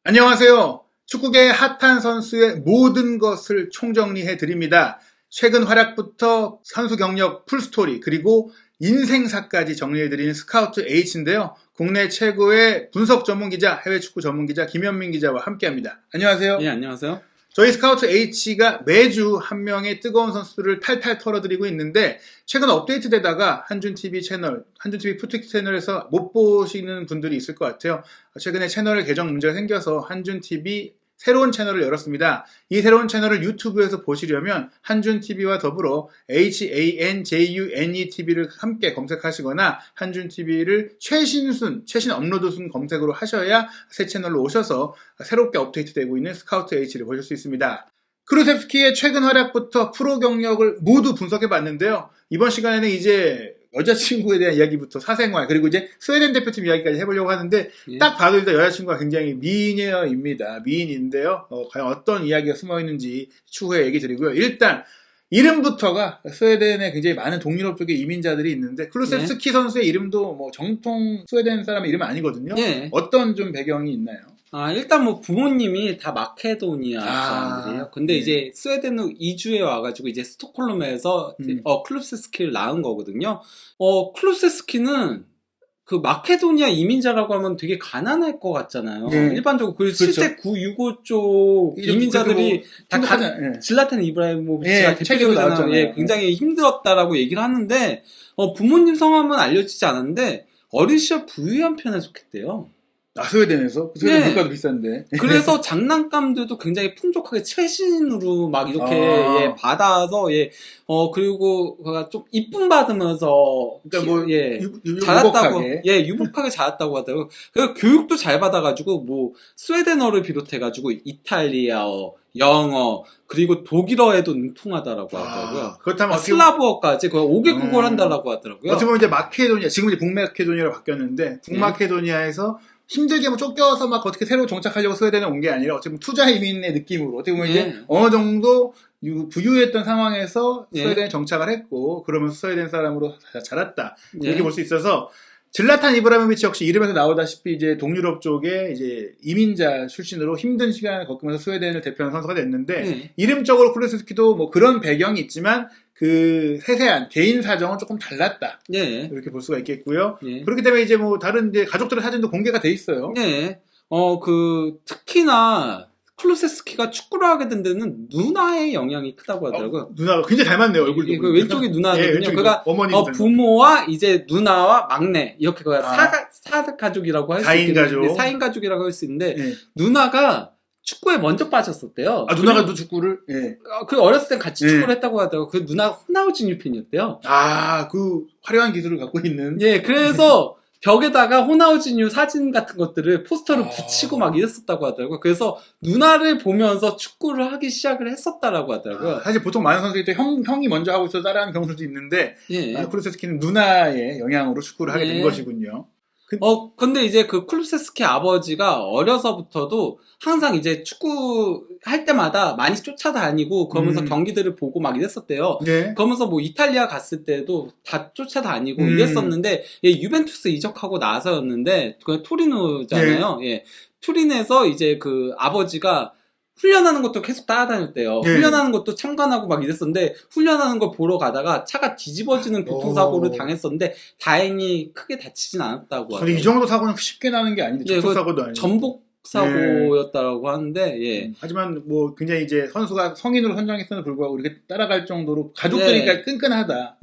안녕하세요. 축구계 핫한 선수의 모든 것을 총정리해 드립니다. 최근 활약부터 선수 경력 풀스토리 그리고 인생사까지 정리해 드리는 스카우트 H인데요. 국내 최고의 분석 전문기자, 해외 축구 전문기자 김현민 기자와 함께합니다. 안녕하세요. 네, 안녕하세요. 저희 스카우트 H가 매주 한 명의 뜨거운 선수를 탈탈 털어드리고 있는데 최근 업데이트되다가 한준TV 채널, 한준TV 푸트킥 채널에서 못 보시는 분들이 있을 것 같아요. 최근에 채널 개정 문제가 생겨서 한준TV 새로운 채널을 열었습니다. 이 새로운 채널을 유튜브에서 보시려면 한준TV와 더불어 HANJUNETV를 함께 검색하시거나 한준TV를 최신 업로드 순 검색으로 하셔야 새 채널로 오셔서 새롭게 업데이트되고 있는 스카우트 H를 보실 수 있습니다. 크루셉스키의 최근 활약부터 프로 경력을 모두 분석해봤는데요. 이번 시간에는 이제 여자친구에 대한 이야기부터 사생활 그리고 이제 스웨덴 대표팀 이야기까지 해보려고 하는데 딱 봐도 일단 여자친구가 굉장히 미인입니다. 미인인데요. 과연 어떤 이야기가 숨어있는지 추후에 얘기 드리고요. 일단 이름부터가 스웨덴에 굉장히 많은 동유럽 쪽에 이민자들이 있는데 클루셉스키 선수의 이름도 뭐 정통 스웨덴 사람의 이름은 아니거든요. 어떤 좀 배경이 있나요? 일단 뭐 부모님이 다 마케도니아 사람들이에요. 근데 이제 스웨덴으로 이주해 와가지고 이제 스톡홀름에서 클루셉스키를 낳은 거거든요. 클루셉스키는 그 마케도니아 이민자라고 하면 되게 가난할 것 같잖아요. 일반적으로 그리고 실제 구유고 쪽 이민자들이 다 질라탄 이브라히모비치가 대표적이잖아요. 굉장히 힘들었다라고 얘기를 하는데 부모님 성함은 알려지지 않았는데 어린 시절 부유한 편에 속했대요. 스웨덴에서? 스웨덴 물가도 비싼데. 그래서 장난감들도 굉장히 풍족하게 최신으로 막 이렇게 받아서 그리고 좀 이쁨 받으면서 그러니까 자랐다고 유복하게 자랐다고 하더라고요. 그리고 교육도 잘 받아가지고 뭐 스웨덴어를 비롯해가지고 이탈리아어, 영어 그리고 독일어에도 능통하다라고 하더라고요. 그렇다면 슬라브어까지 거의 5개국어를 한다라고 하더라고요. 어떻게 보면 이제 마케도니아, 지금 이제 북마케도니아로 바뀌었는데 북마케도니아에서 힘들게 뭐 쫓겨서 막 어떻게 새로 정착하려고 스웨덴에 온 게 아니라 어떻게 보면 투자 이민의 느낌으로 어떻게 보면 이제 어느 정도 부유했던 상황에서 스웨덴에 정착을 했고 그러면서 스웨덴 사람으로 자랐다 이렇게 볼 수 있어서 질라탄 이브라히모비치 역시 이름에서 나오다시피 이제 동유럽 쪽에 이제 이민자 출신으로 힘든 시간을 겪으면서 스웨덴을 대표하는 선수가 됐는데 이름적으로 클루셉스키도 뭐 그런 배경이 있지만 그 세세한 개인 사정은 조금 달랐다. 이렇게 볼 수가 있겠고요. 그렇기 때문에 이제 뭐 다른 이제 가족들의 사진도 공개가 돼 있어요. 특히나 클루셉스키가 축구를 하게 된 데는 누나의 영향이 크다고 하더라고요. 누나가 굉장히 닮았네요, 얼굴도. 그 왼쪽이 누나거든요. 그러니까 부모와 이제 누나와 막내 이렇게 사가족이라고 할 수 있는데 4인 가족이라고 할 수 있는데 누나가 축구에 먼저 빠졌었대요. 누나가 축구를? 그 어렸을 땐 같이 축구를 했다고 하더라고요. 그 누나가 호나우지뉴 팬이었대요. 그 화려한 기술을 갖고 있는. 그래서 벽에다가 호나우지뉴 사진 같은 것들을 포스터를 붙이고 막 이랬었다고 하더라고요. 그래서 누나를 보면서 축구를 하기 시작을 했었다라고 하더라고요. 사실 보통 많은 선수들이 또 형이 먼저 하고 있어서 따라하는 경우도 있는데 클루셉스키는 누나의 영향으로 축구를 하게 된 것이군요. 근데 이제 그 클루셉스키 아버지가 어려서부터도 항상 이제 축구 할 때마다 많이 쫓아다니고 그러면서 경기들을 보고 막 이랬었대요. 그러면서 뭐 이탈리아 갔을 때도 다 쫓아다니고 이랬었는데 유벤투스 이적하고 나서였는데 그 토리노잖아요. 투린에서 이제 그 아버지가 훈련하는 것도 계속 따라다녔대요. 훈련하는 것도 참관하고 막 이랬었는데 훈련하는 걸 보러 가다가 차가 뒤집어지는 교통사고를 당했었는데 다행히 크게 다치진 않았다고 하더라고요. 이 정도 사고는 쉽게 나는 게 아닌데 접촉사고도 아니고 전복 사고였다고 하는데 하지만 뭐 굉장히 이제 선수가 성인으로 선정했음에도 불구하고 이렇게 따라갈 정도로 가족들이니까 끈끈하다.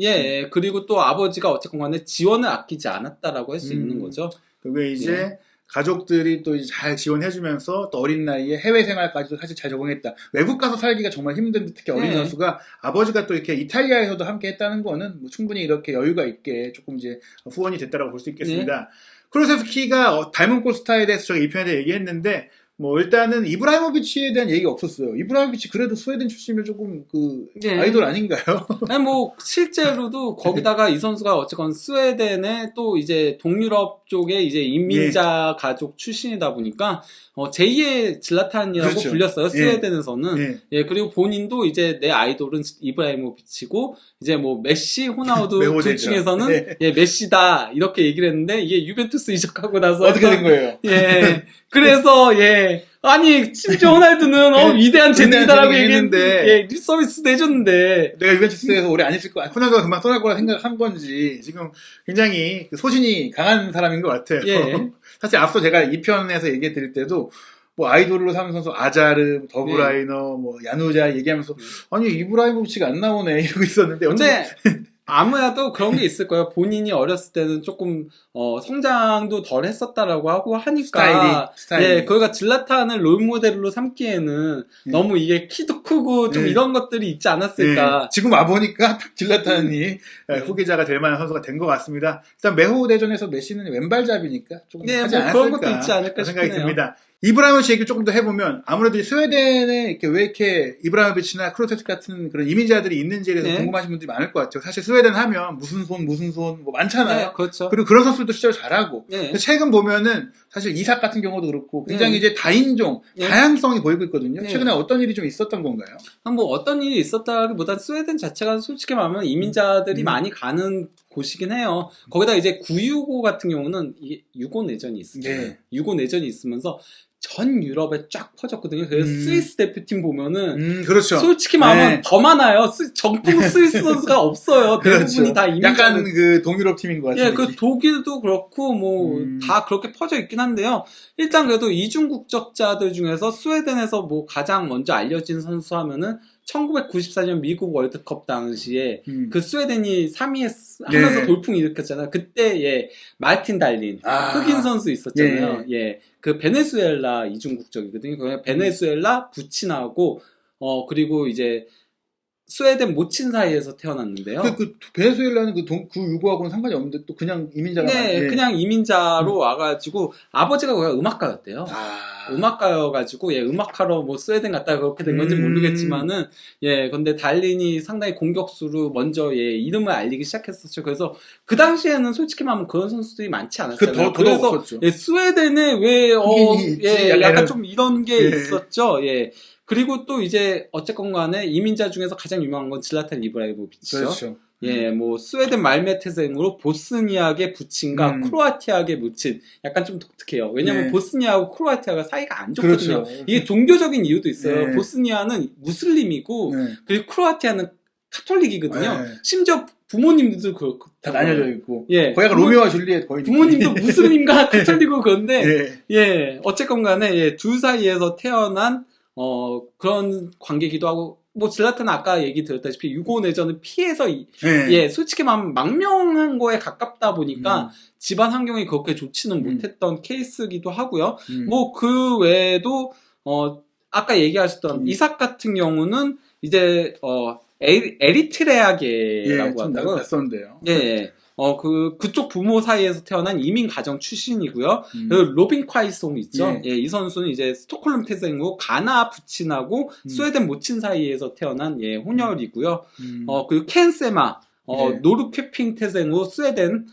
그리고 또 아버지가 어쨌건 간에 지원을 아끼지 않았다라고 할 수 있는 거죠. 그게 이제 가족들이 또 잘 지원해주면서 또 어린 나이에 해외 생활까지도 사실 잘 적응했다. 외국 가서 살기가 정말 힘든데 특히 어린 선수가 아버지가 또 이렇게 이탈리아에서도 함께 했다는 거는 뭐 충분히 이렇게 여유가 있게 조금 이제 후원이 됐다라고 볼 수 있겠습니다. 클루셉스키가 닮은 골 스타일에 대해서 저희가 2편에 대해 얘기했는데 뭐 일단은 이브라히모비치에 대한 얘기가 없었어요. 이브라히모비치 그래도 스웨덴 출신이면 조금 아이돌 아닌가요? 뭐 실제로도 거기다가 이 선수가 어쨌건 스웨덴의 또 이제 동유럽 쪽에 이제 이민자 가족 출신이다 보니까 제2의 질라탄이라고 불렸어요. 스웨덴에서는. 그리고 본인도 이제 내 아이돌은 이브라히모비치고 이제 뭐 메시, 호나우두 둘 중에서는 메시다 이렇게 얘기를 했는데 이게 유벤투스 이적하고 나서 어떻게 된 거예요? 그래서 아니 심지어 호날두는 위대한 재능이다라고 얘기했는데 예, 립서비스도 해줬는데 내가 유벤투스에서 오래 안 있을 거야. 호날두가 금방 떠날 거라 생각한 건지 지금 굉장히 소신이 강한 사람인 것 같아요. 예. 사실 앞서 제가 2편에서 얘기해 드릴 때도 뭐 아이돌로 삼은 선수 아자르, 더브라이너, 뭐 야누자 얘기하면서 아니 이브라이모비치가 안 나오네 이러고 있었는데 근데 아무래도 그런 게 있을 거예요. 본인이 어렸을 때는 조금 성장도 덜 했었다라고 하고 하니까 스타일이. 예, 거기가 질라탄을 롤 모델로 삼기에는 너무 이게 키도 크고 좀 이런 것들이 있지 않았을까. 지금 와보니까 질라탄이 후계자가 될 만한 선수가 된 것 같습니다. 일단 메호 대전에서 메시는 왼발잡이니까 조금 하지 뭐 않았을까 그런 것도 있지 않을까 생각이 싶네요. 듭니다. 이브라이모비치 얘기를 조금 더 해보면 아무래도 스웨덴에 이렇게 왜 이렇게 이브라이모비치나 크루세스키 같은 그런 이민자들이 있는지에 대해서 궁금하신 분들이 많을 것 같아요. 사실 스웨덴 하면 무슨 손 뭐 많잖아요. 네, 그렇죠. 그리고 그런 선수들도 실제로 잘하고 최근 보면은 사실 이삭 같은 경우도 그렇고 굉장히 이제 다인종 다양성이 보이고 있거든요. 최근에 어떤 일이 좀 있었던 건가요? 뭐 어떤 일이 있었다기보다 스웨덴 자체가 솔직히 말하면 이민자들이 많이 가는 곳이긴 해요. 거기다 이제 965 같은 경우는 이게 유고 내전이 있었잖아요. 유고 내전이 있으면서 전 유럽에 쫙 퍼졌거든요. 그래서 스위스 대표팀 보면은 그렇죠. 솔직히 말하면 더 많아요. 정통 스위스 선수가 없어요. 대부분이 다 이민자. 약간 그 동유럽 팀인 것 같아요. 예, 그 독일도 그렇고 뭐 다 그렇게 퍼져 있긴 한데요. 일단 그래도 이중 국적자들 중에서 스웨덴에서 뭐 가장 먼저 알려진 선수 하면은 1994년 미국 월드컵 당시에 그 스웨덴이 3위에 하면서 돌풍이 일으켰잖아요. 그때 마르틴 달린 흑인 선수 있었잖아요. 그 베네수엘라 이중 국적이거든요. 그냥 베네수엘라 부친하고 그리고 이제 스웨덴 모친 사이에서 태어났는데요. 그 베네수엘라는 그 유고하고는 상관이 없는데 또 그냥 이민자가 그냥 이민자로 와가지고 아버지가 거기가 음악가였대요. 음악가여가지고 음악하러 뭐 스웨덴 갔다가 그렇게 된 건지 모르겠지만은 근데 달린이 상당히 공격수로 먼저 이름을 알리기 시작했었죠. 그래서 그 당시에는 솔직히 말하면 그런 선수들이 많지 않았잖아요. 그래서 스웨덴에 왜 약간 좀 이런 게 있었죠. 그리고 또 이제 어쨌건 간에 이민자 중에서 가장 유명한 건 질라탄 이브라이모비치죠. 그렇죠. 뭐 스웨덴 말메 태생으로 보스니아계 부친과 크로아티아계 모친 약간 좀 독특해요. 왜냐면 보스니아하고 크로아티아가 사이가 안 좋거든요. 그렇죠. 이게 종교적인 이유도 있어요. 보스니아는 무슬림이고 그리고 크로아티아는 카톨릭이거든요. 심지어 부모님들도 그렇고 다 나뉘어져 있고 거기가 로미오와 줄리엣 거의 부모님도 무슬림과 카톨릭이고 그런데 어쨌건 간에 둘 사이에서 태어난 그런 관계기도 하고, 뭐, 질라탄은 아까 얘기 드렸다시피, 유고 내전을 피해서, 솔직히 말하면 망명한 거에 가깝다 보니까, 집안 환경이 그렇게 좋지는 못했던 케이스기도 하고요. 뭐, 그 외에도, 아까 얘기하셨던 이삭 같은 경우는, 이제, 에리트레아계라고 한다고. 낯선데요. 그쪽 부모 사이에서 태어난 이민 가정 출신이고요. 로빈 콰이송 있죠. 이 선수는 이제 스톡홀름 태생이고 가나 부친하고 스웨덴 모친 사이에서 태어난 혼혈이고요. 그리고 켄 세마 노르케핑 태생으로 스웨덴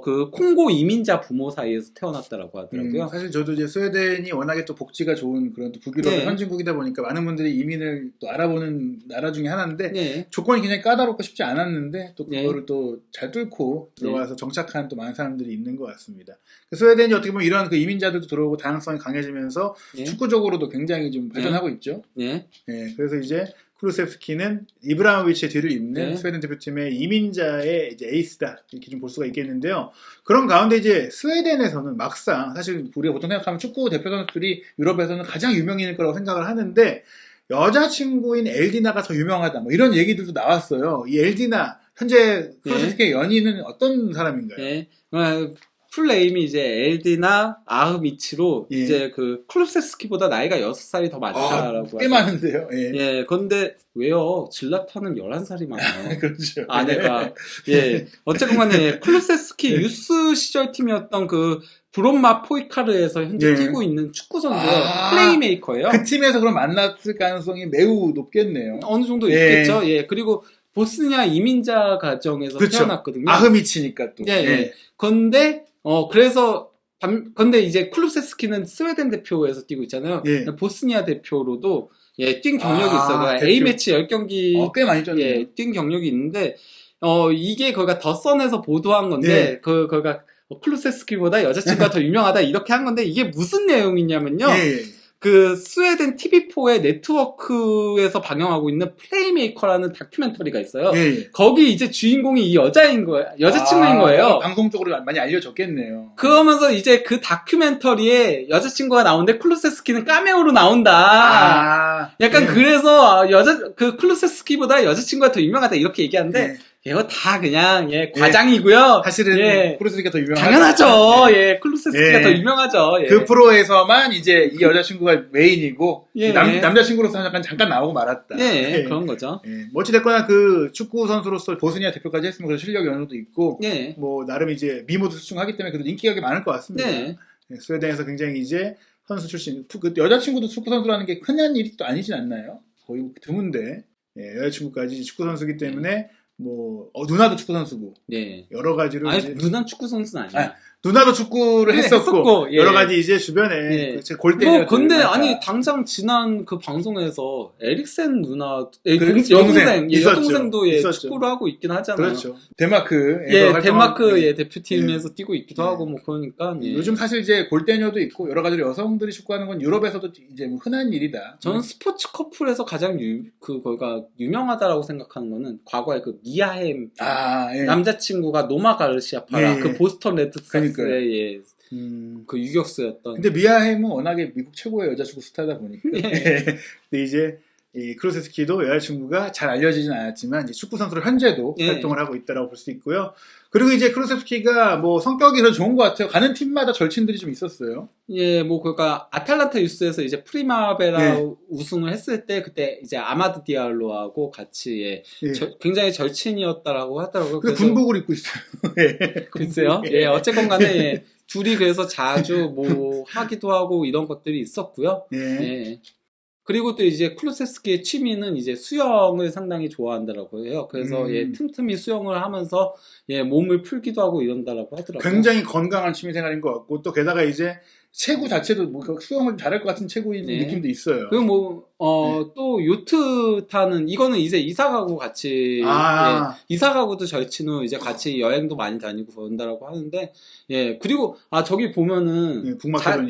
그 콩고 이민자 부모 사이에서 태어났다라고 하더라고요. 사실 저도 이제 스웨덴이 워낙에 또 복지가 좋은 그런 또 북유럽의 선진국이다 보니까 많은 분들이 이민을 또 알아보는 나라 중에 하나인데 조건이 굉장히 까다롭고 쉽지 않았는데 또 그거를 또 잘 뚫고 들어와서 정착한 또 많은 사람들이 있는 것 같습니다. 스웨덴이 어떻게 보면 이런 그 이민자들도 들어오고 다양성이 강해지면서 축구적으로도 굉장히 좀 발전하고 있죠. 그래서 이제 쿠루세프스키는 이브라이모비치의 뒤를 잇는 스웨덴 대표팀의 이민자의 이제 에이스다 이렇게 좀 볼 수가 있겠는데요. 그런 가운데 이제 스웨덴에서는 막상 사실 우리가 보통 생각하면 축구 대표 선수들이 유럽에서는 가장 유명인일 거라고 생각을 하는데 여자친구인 엘디나가 더 유명하다 뭐 이런 얘기들도 나왔어요. 이 엘디나 현재 쿠루세프스키의 연인은 어떤 사람인가요? 풀네임이 이제 엘디나 아흐미치로 이제 그 클루세스키보다 나이가 6살이 더 많다라고 꽤 많은데요. 그런데 왜요? 질라탄은 11살이 많아요. 그렇죠. 아내가. 어쨌건 간에 클루세스키 유스 시절 팀이었던 그 브롬마 포이카르에서 현재 뛰고 있는 축구 선수예요. 플레이메이커예요. 그 팀에서 그럼 만났을 가능성이 매우 높겠네요. 어느 정도 있겠죠. 그리고 보스니아 이민자 가정에서 태어났거든요. 아흐미치니까 또. 그런데 그래서 근데 이제 클루세스키는 스웨덴 대표에서 뛰고 있잖아요. 보스니아 대표로도 뛴 경력이 있어요. A매치 10경기 꽤 많이 뛰었네요. 뛴 경력이 있는데 이게 거기가 더 선에서 보도한 건데 거기가 클루세스키보다 여자친구가 더 유명하다 이렇게 한 건데 이게 무슨 내용이냐면요. 그 스웨덴 TV4의 네트워크에서 방영하고 있는 플레이메이커라는 다큐멘터리가 있어요. 예. 거기 이제 주인공이 이 여자인 거예요. 여자친구인 거예요. 방송 쪽으로 많이 알려졌겠네요. 그러면서 이제 그 다큐멘터리에 여자친구가 나오는데 클루세스키는 카메오로 나온다. 약간 그래서 그 클루세스키보다 여자친구가 더 유명하다 이렇게 얘기하는데 이거 다 그냥 과장이고요. 사실은 클루세스키가 더 유명하죠. 당연하죠. 클루세스키가 더 유명하죠. 그 프로에서만 이제 이 여자친구가 메인이고 남자친구로서 잠깐 나오고 말았다. 그런 거죠. 뭐 어찌됐거나 그 축구 선수로서 보스니아 대표까지 했으면 그 실력이 어느 정도 있고 뭐 나름 이제 미모도 수충하기 때문에 그래도 인기가 꽤 많을 것 같습니다. 스웨덴에서 굉장히 이제 선수 출신 그 여자친구도 축구 선수라는 게 흔한 일이 또 아니진 않나요? 거의 드문데 여자친구까지 축구 선수기 때문에 뭐 누나도 축구 선수고 여러 가지로 아니 누나 축구 선수는 아니야. 누나도 축구를 했었고 여러 가지 이제 주변에 골대녀 뭐 근데 아니 당장 지난 그 방송에서 에릭센 누나 여동생도 축구를 하고 있긴 하잖아요. 그렇죠. 덴마크 대표팀에서 뛰고 있기도 하고 뭐 그러니까 요즘 사실 이제 골대녀도 있고 여러 가지로 여성들이 축구하는 건 유럽에서도 이제 뭐 흔한 일이다. 저는 스포츠 커플에서 가장 거기가 유명하다라고 생각하는 거는 과거에 그 미아햄 남자친구가 노마 가르시아파라 그 보스턴 레드삭스의 그 유격수였던. 근데 미아햄은 워낙에 미국 최고의 여자축구 스타다 보니까. 근데 이제 이 클루세스키도 여자친구가 잘 알려지진 않았지만 이제 축구 선수로 현재도 활동을 하고 있다라고 볼 수 있고요. 그리고 이제 클루세스키가 뭐 성격이 더 좋은 것 같아요. 가는 팀마다 절친들이 좀 있었어요. 뭐 그러니까 아탈란타 유스에서 이제 프리마베라 우승을 했을 때 그때 이제 아마드 디알로하고 같이 굉장히 절친이었다라고 하더라고요. 그래서 군복을 입고 있어요. 글쎄요. 어쨌건 간에 둘이 그래서 자주 뭐 하기도 하고 이런 것들이 있었고요. 그리고 또 이제 클루세스키의 취미는 이제 수영을 상당히 좋아한다라고 해요. 그래서 틈틈이 수영을 하면서 몸을 풀기도 하고 이런다라고 하더라고요. 굉장히 건강한 취미 생활인 것 같고 또 게다가 이제 체구 자체도 뭐 수영을 잘할 것 같은 체구인 느낌도 있어요. 그리고 또 요트 타는 이거는 이제 이사가고 같이 이사가고도 절친 후 이제 같이 여행도 많이 다니고 그런다라고 하는데 그리고 저기 보면은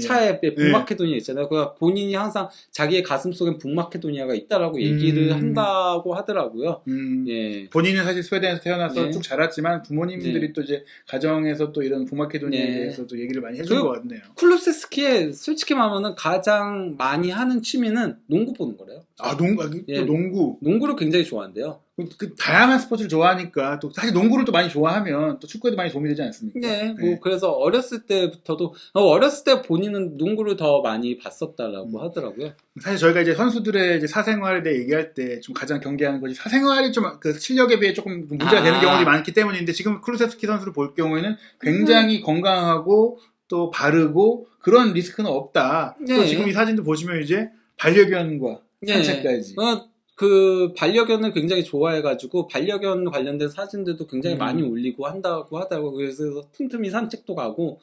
차에 북마케도니아 있잖아요. 그 본인이 항상 자기의 가슴 속엔 북마케도니아가 있다라고 얘기를 한다고 하더라고요. 본인은 사실 스웨덴에서 태어나서 쭉 자랐지만 부모님들이 또 이제 가정에서 또 이런 북마케도니아에 대해서도 얘기를 많이 해준 것 같네요. 클루세스키의 솔직히 말하면 가장 많이 하는 취미는 농구 보는 거래요. 또 농구. 농구를 굉장히 좋아한대요. 그 다양한 스포츠를 좋아하니까 또 사실 농구를 또 많이 좋아하면 또 축구에도 많이 도움이 되지 않습니까? 뭐 그래서 어렸을 때부터도 어렸을 때 본인은 농구를 더 많이 봤었다라고 하더라고요. 사실 저희가 이제 선수들의 이제 사생활에 대해 얘기할 때 좀 가장 경계하는 것이 사생활이 좀 그 실력에 비해 조금 문제가 되는 경우들이 많기 때문인데 지금 클루세스키 선수를 볼 경우에는 굉장히 건강하고 또 바르고 그런 리스크는 없다. 또 지금 이 사진도 보시면 이제 반려견과 산책까지. 그 반려견을 굉장히 좋아해가지고 반려견 관련된 사진들도 굉장히 많이 올리고 한다고 하더라고요. 그래서 틈틈이 산책도 가고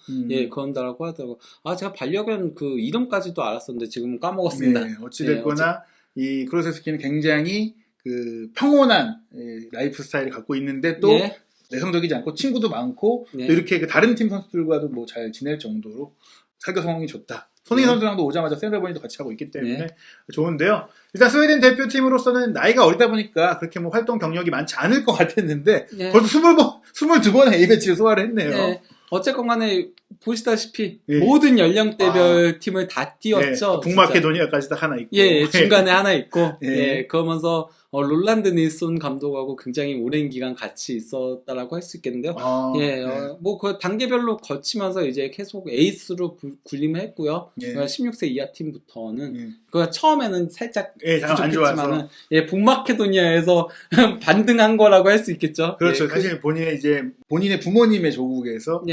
그런다라고 하더라고요. 제가 반려견 그 이름까지도 알았었는데 지금은 까먹었습니다. 어찌됐거나 이 클루세스키는 굉장히 그 평온한 라이프 스타일을 갖고 있는데 또 내성적이지 않고 친구도 많고 또 이렇게 그 다른 팀 선수들과도 뭐 잘 지낼 정도로 사교 성향이 좋다. 손흥민 선수랑도 오자마자 세레머니도 같이 하고 있기 때문에 좋은데요. 일단 스웨덴 대표팀으로서는 나이가 어리다 보니까 그렇게 뭐 활동 경력이 많지 않을 것 같았는데 벌써 22번의 A매치를 소화를 했네요. 어쨌건 간에 보시다시피 모든 연령대별 팀을 다 뛰었죠. 북마케도니아까지 딱 하나 있고. 중간에 하나 있고. 그러면서 롤란드 닐손 감독하고 굉장히 오랜 기간 같이 있었다라고 할 수 있겠는데요. 뭐 그 단계별로 거치면서 이제 계속 에이스로 군림을 했고요. 16세 이하 팀부터는 그 처음에는 살짝 부족했지만은 북마케도니아에서 반등한 거라고 할 수 있겠죠. 그렇죠. 사실 본인의 부모님의 조국에서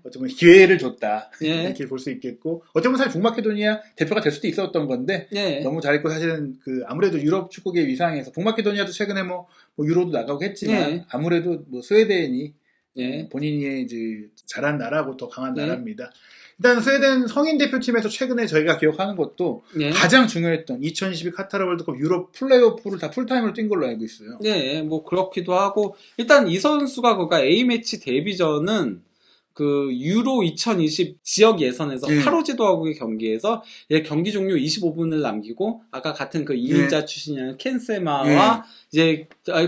어쩌면 기회를 줬다 이렇게 볼 수 있겠고 어떻게 보면 사실 북마케도니아 대표가 될 수도 있었던 건데 너무 잘했고 사실은 그 아무래도 유럽 축구계 위상에서 북마케도니아도 최근에 뭐 유로도 나가고 했지만 아무래도 뭐 스웨덴이 본인이 이제 잘한 나라고 더 강한 나라입니다. 일단 스웨덴 성인 대표팀에서 최근에 저희가 기억하는 것도 가장 중요했던 2022 카타르 월드컵 유럽 플레이오프를 다 풀타임으로 뛴 걸로 알고 있어요. 뭐 그렇기도 하고 일단 이 선수가 그러니까 A매치 데뷔전은 그 유로 2020 지역 예선에서 8호 지도하고의 경기에서 경기 종료 25분을 남기고 아까 같은 그 이민자 출신이라는 켄세마와 이제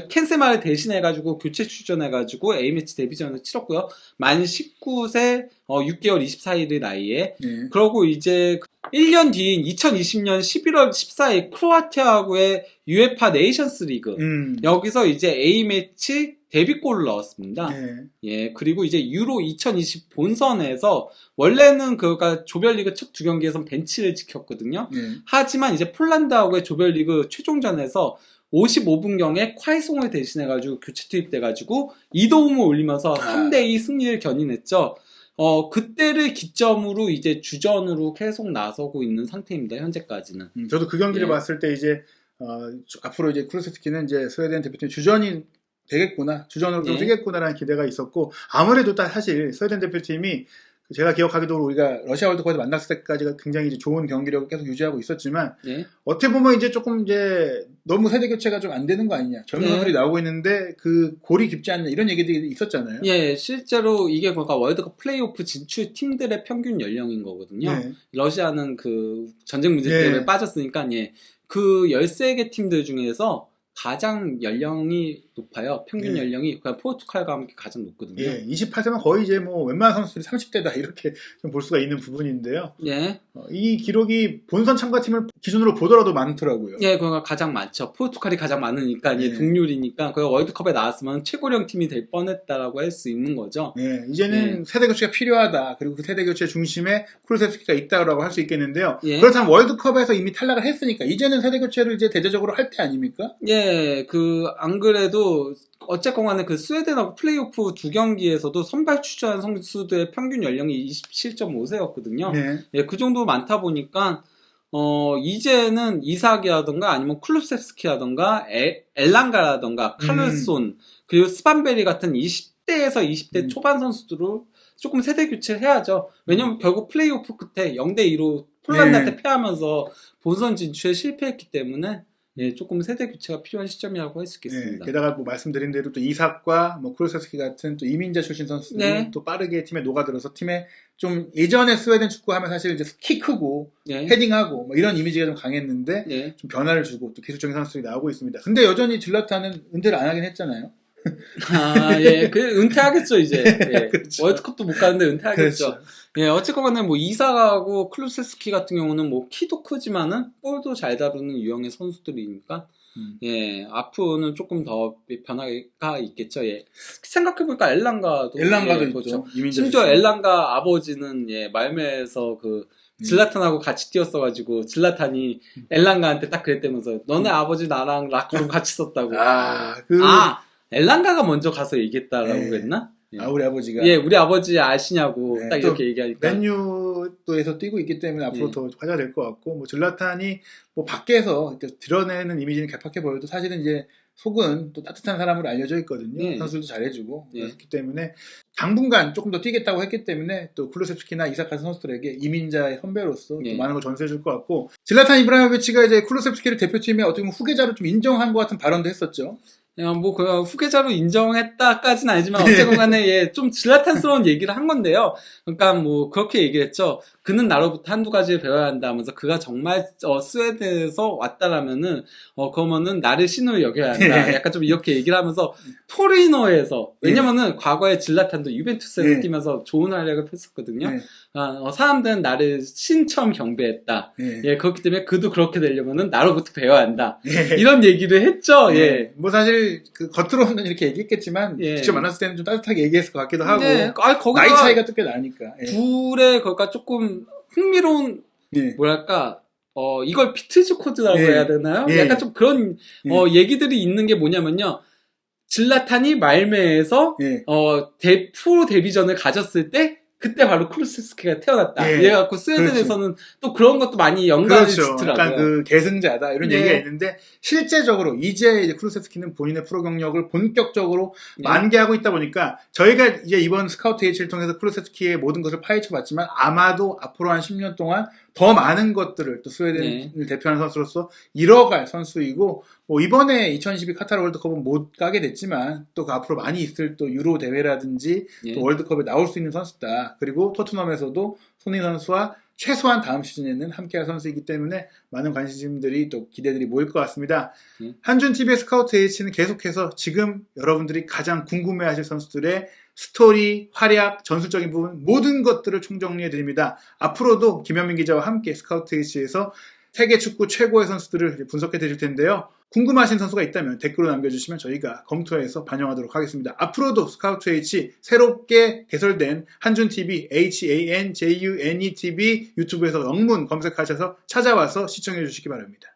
켄세마를 대신해가지고 교체 출전해가지고 A매치 데뷔전을 치렀고요. 만 19세 6개월 24일의 나이에 그러고 이제 1년 뒤인 2020년 11월 14일 크로아티아하고의 UEFA 네이션스 리그 여기서 이제 A매치 데뷔골을 넣었습니다. 예, 그리고 이제 유로 2020 본선에서 원래는 그가 조별리그 첫 두 경기에선 벤치를 지켰거든요. 하지만 이제 폴란드하고의 조별리그 최종전에서 55분경에 콰이송을 대신해가지고 교체 투입돼가지고 2도움을 올리면서 3대2 승리를 견인했죠. 그때를 기점으로 이제 주전으로 계속 나서고 있는 상태입니다. 현재까지는. 저도 그 경기를 봤을 때 이제 앞으로 이제 쿠루세스키는 이제 스웨덴 대표팀 주전이 되겠구나, 주전으로 좀 뛰겠구나라는 기대가 있었고, 아무래도 사실 스웨덴 대표팀이 제가 기억하기도 우리가 러시아 월드컵에서 만났을 때까지가 굉장히 이제 좋은 경기력을 계속 유지하고 있었지만 어떻게 보면 이제 조금 이제 너무 세대 교체가 좀 안 되는 거 아니냐, 젊은 선수들이 나오고 있는데 그 골이 깊지 않냐 이런 얘기들이 있었잖아요. 예, 실제로 이게 그러니까 월드컵 플레이오프 진출 팀들의 평균 연령인 거거든요. 러시아는 그 전쟁 문제 때문에 빠졌으니까 그 13개 팀들 중에서 가장 연령이 높아요. 평균 연령이 그냥 포르투갈과 함께 가장 높거든요. 28세면 거의 이제 뭐 웬만한 선수들이 30대다 이렇게 좀 볼 수가 있는 부분인데요. 이 기록이 본선 참가팀을 기준으로 보더라도 많더라고요. 그러니까 가장 많죠. 포르투갈이 가장 많으니까 동률이니까 그 월드컵에 나왔으면 최고령 팀이 될 뻔했다라고 할 수 있는 거죠. 이제는 세대 교체가 필요하다. 그리고 그 세대 교체 중심에 쿠루세스키가 있다라고 할 수 있겠는데요. 그렇다면 월드컵에서 이미 탈락을 했으니까 이제는 세대 교체를 이제 대대적으로 할 때 아닙니까? 안 그래도 어쨌건 간에 그 스웨덴하고 플레이오프 두 경기에서도 선발 출전한 선수들의 평균 연령이 27.5세였거든요. 그 정도 많다 보니까 이제는 이삭이라던가 아니면 쿨루세스키라던가 엘랑가라던가 칼르손 그리고 스반베리 같은 20대에서 20대 초반 선수들로 조금 세대 교체를 해야죠. 왜냐면 결국 플레이오프 끝에 0대2로 폴란드한테 패하면서 본선 진출에 실패했기 때문에 조금 세대 교체가 필요한 시점이라고 할 수 있겠습니다. 게다가 뭐 말씀드린 대로 또 이삭과 뭐 쿠루세스키 같은 또 이민자 출신 선수들이 또 빠르게 팀에 녹아들어서 팀에 좀 예전에 스웨덴 축구하면 사실 이제 키 크고 헤딩하고 뭐 이런 이미지가 좀 강했는데 좀 변화를 주고 또 기술적인 선수들이 나오고 있습니다. 근데 여전히 질라탄은 은퇴를 안 하긴 했잖아요. 그 은퇴하겠죠 이제. 그렇죠. 월드컵도 못 가는데 은퇴하겠죠. 그렇죠. 어쨌건 간에 뭐 이삭하고 클루세스키 같은 경우는 뭐 키도 크지만은 볼도 잘 다루는 유형의 선수들이니까 앞으로는 조금 더 변화가 있겠죠. 생각해보니까 엘랑가도 있죠. 심지어 엘랑가 아버지는 말메에서 그 질라탄하고 같이 뛰었어가지고 질라탄이 엘랑가한테 딱 그랬다면서 너네 아버지 나랑 라커룸 같이 썼다고. 엘랑가가 먼저 가서 얘기했다라고 그랬나? 우리 아버지가. 우리 아버지 아시냐고 딱 이렇게 얘기하니까. 맨유도에서 뛰고 있기 때문에 앞으로 더 화제가 될 것 같고, 뭐 질라탄이 뭐 밖에서 드러내는 이미지는 개팍해 보여도 사실은 이제 속은 또 따뜻한 사람으로 알려져 있거든요. 선수도 잘해주고. 그렇기 때문에 당분간 조금 더 뛰겠다고 했기 때문에 또 쿨루세스키나 이삭 같은 선수들에게 이민자의 선배로서 많은 걸 전수해줄 것 같고, 질라탄 이브라히모비치가 이제 쿨루세스키를 대표팀의 어떻게 보면 후계자로 좀 인정한 것 같은 발언도 했었죠. 뭐, 후계자로 인정했다까지는 아니지만, 어쨌건 간에, 좀 질라탄스러운 얘기를 한 건데요. 그러니까 뭐, 그렇게 얘기를 했죠. 그는 나로부터 한두 가지를 배워야 한다 하면서, 그가 정말, 스웨덴에서 왔다라면은, 그러면은 나를 신으로 여겨야 한다. 약간 좀 이렇게 얘기를 하면서, 토리노에서, 왜냐면은, 과거에 질라탄도 유벤투스에서 뛰면서 좋은 활약을 펼쳤거든요. 사람들은 나를 신처럼 경배했다. 그렇기 때문에 그도 그렇게 되려면은 나로부터 배워야 한다. 이런 얘기를 했죠. 뭐 사실 그 겉으로는 이렇게 얘기했겠지만 직접 만났을 때는 좀 따뜻하게 얘기했을 것 같기도 하고. 나이 차이가 또 꽤 나니까. 둘의 그러니까 조금 흥미로운 뭐랄까 이걸 비트즈 코드라고 해야 되나요? 약간 좀 그런 얘기들이 있는 게 뭐냐면요. 질라탄이 말메에서 프로 데뷔전을 가졌을 때 그때 바로 쿨루세스키가 태어났다. 이래갖고 스웨덴에서는 또 그런 것도 많이 연관을 짓더라고요. 약간 그 계승자다 이런 얘기가 있는데 실제적으로 이제 쿠루세스키는 본인의 프로 경력을 본격적으로 만개하고 있다 보니까 저희가 이제 이번 스카우트 H를 통해서 쿠루세스키의 모든 것을 파헤쳐봤지만 아마도 앞으로 한 10년 동안 더 많은 것들을 또 스웨덴을 대표하는 선수로서 이뤄갈 선수이고, 뭐 이번에 2022 카타르 월드컵은 못 가게 됐지만 또 그 앞으로 많이 있을 또 유로 대회라든지 또 월드컵에 나올 수 있는 선수다. 그리고 토트넘에서도 손흥민 선수와 최소한 다음 시즌에는 함께할 선수이기 때문에 많은 관심들이 또 기대들이 모일 것 같습니다. 한준TV의 스카우트 H는 계속해서 지금 여러분들이 가장 궁금해하실 선수들의 스토리, 활약, 전술적인 부분 모든 것들을 총정리해 드립니다. 앞으로도 김현민 기자와 함께 스카우트 H에서 세계 축구 최고의 선수들을 분석해 드릴 텐데요. 궁금하신 선수가 있다면 댓글로 남겨주시면 저희가 검토해서 반영하도록 하겠습니다. 앞으로도 스카우트 H 새롭게 개설된 한준TV HANJUNETV 유튜브에서 영문 검색하셔서 찾아와서 시청해 주시기 바랍니다.